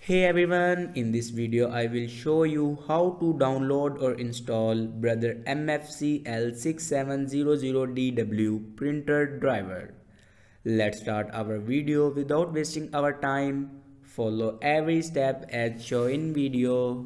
Hey everyone, in this video I will show you how to download or install brother MFC L6700DW printer driver. Let's start our video without wasting our time. Follow every step as shown in video.